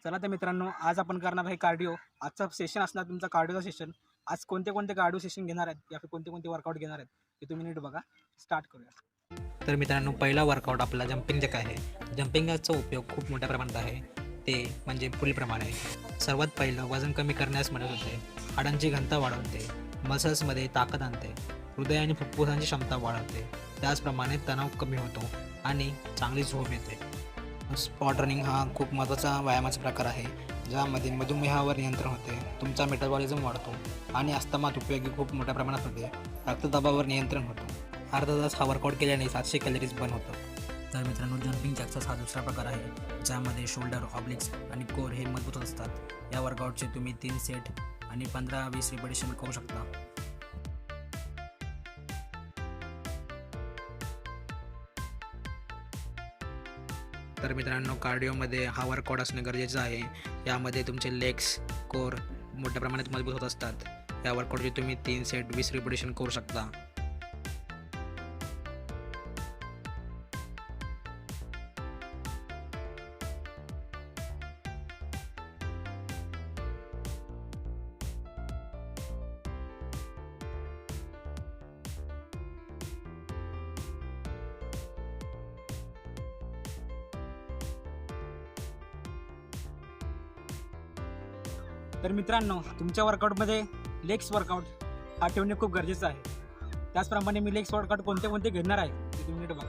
चला तर मित्रांनो, आज आपण करणार आहे कार्डिओ. आजचा सेशन असणार तुमचा कार्डिओचा सेशन. आज कोणते कोणते कार्डिओ सेशन घेणार आहेत या फिर कोणते कोणते वर्कआउट घेणार आहेत ते तुम्ही नीट बघा. स्टार्ट करूया. तर मित्रांनो, पहिला वर्कआउट आपला जंपिंग जॅक आहे. जंपिंग जॅकचा उपयोग खूप मोठ्या प्रमाणात आहे, ते म्हणजे पुढीलप्रमाणे आहे. सर्वात पहिलं वजन कमी करण्यास मदत होते, हाडांची घनता वाढवते, मसल्समध्ये ताकद आणते, हृदय आणि फुफ्फुसांची क्षमता वाढवते, त्याचप्रमाणे तणाव कमी होतो आणि चांगली झोप येते. स्पॉट रनिंग हा खूप महत्त्वाचा व्यायामाचा प्रकार आहे, ज्यामध्ये मधुमेहावर नियंत्रण होते, तुमचा मेटाबॉलिझम वाढतो आणि अस्थमात उपयोगी खूप मोठ्या प्रमाणात होते. रक्तदाबावर नियंत्रण होतं. अर्धा तास हा वर्कआउट केल्याने 700 कॅलरीज बर्न होतं. तर मित्रांनो, जंपिंग जॅकचा हा दुसरा प्रकार आहे, ज्यामध्ये शोल्डर, ऑब्लिक्स आणि कोर हे मजबूत असतात. या वर्कआउटचे तुम्ही 3 सेट आणि 15-20 रिपिटेशन करू शकता. तर मित्रांनो, कार्डिओमध्ये हा वर्कआउट असणे गरजेचं आहे. यामध्ये तुमचे लेग्स, कोर मोठ्या प्रमाणात मजबूत होत असतात. या वर्कआउटचे तुम्ही 3 सेट 20 रिपिटेशन करू शकता. तर मित्रांनो, तुमच्या वर्कआउटमध्ये लेग्स वर्कआउट हा ठेवणे खूप गरजेचं आहे. त्याचप्रमाणे मी लेग्स वर्कआउट कोणते कोणते घेणार आहे ते तुम्ही नीट बघा.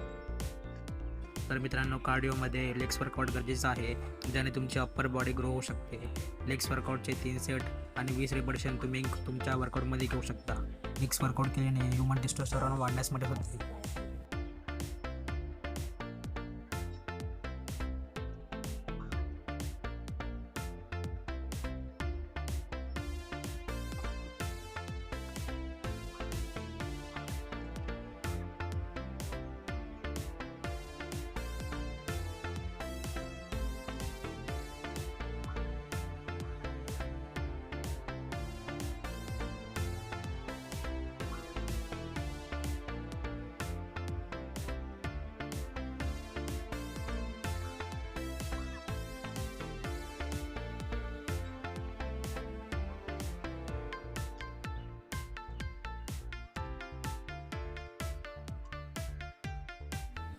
तर मित्रांनो, कार्डिओमध्ये लेग्स वर्कआउट गरजेचं आहे, ज्याने तुमची अप्पर बॉडी ग्रो होऊ शकते. लेग्स वर्कआउटचे 3 सेट आणि 20 रिपिटेशन तुम्ही तुमच्या वर्कआउटमध्ये घेऊ शकता. लेग्स वर्कआउट केल्याने ह्यूमन टेस्टोस्टेरॉन वाढण्यास मदत होते.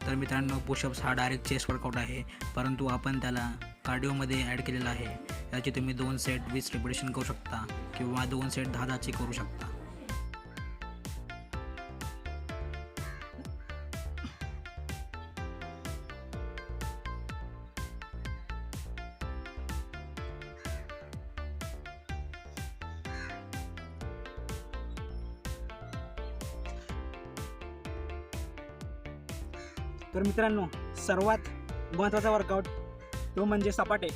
तर मित्रांनो, पुशअप्स हा डायरेक्ट चेस्ट वर्कआउट आहे, परंतु आपण त्याला कार्डिओमध्ये ॲड केलेला आहे. याचे तुम्ही 2 सेट 20 रिपिटेशन करू शकता किंवा 2 सेट 10-10चे करू शकता. तर मित्रांनो, सर्वात महत्त्वाचा वर्कआउट तो म्हणजे सपाटे.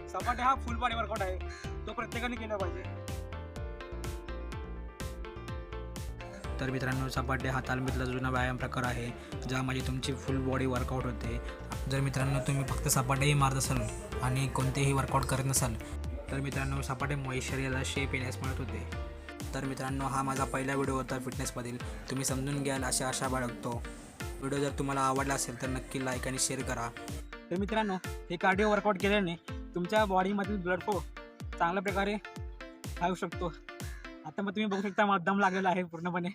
सपाटे हा फुल बॉडी वर्कआउट आहे, तो प्रत्येकाने केला पाहिजे. तर मित्रांनो, सपाटे हा तालमीतला जुना व्यायाम प्रकार आहे, ज्यामध्ये तुमची फुल बॉडी वर्कआउट होते. जर मित्रांनो तुम्ही फक्त सपाटेही मारत असाल आणि कोणतेही वर्कआउट करत नसाल, तर मित्रांनो सपाटेमुळे शरीराला शेप येण्यास मदत होते. तर मित्रांनो, हा माझा पहिला व्हिडिओ होता फिटनेसमधील. तुम्ही समजून घ्याल अशी आशा बाळगतो. व्हिडिओ जर तुम्हाला आवडला असेल तर नक्की लाईक आणि शेअर करा. तर मित्रांनो, हे कार्डिओ वर्कआउट केल्याने तुमच्या बॉडीमधील ब्लड फ्लो चांगल्या प्रकारे होऊ शकतो. आता मग तुम्ही बघू शकता, मला दम लागलेला आहे पूर्णपणे.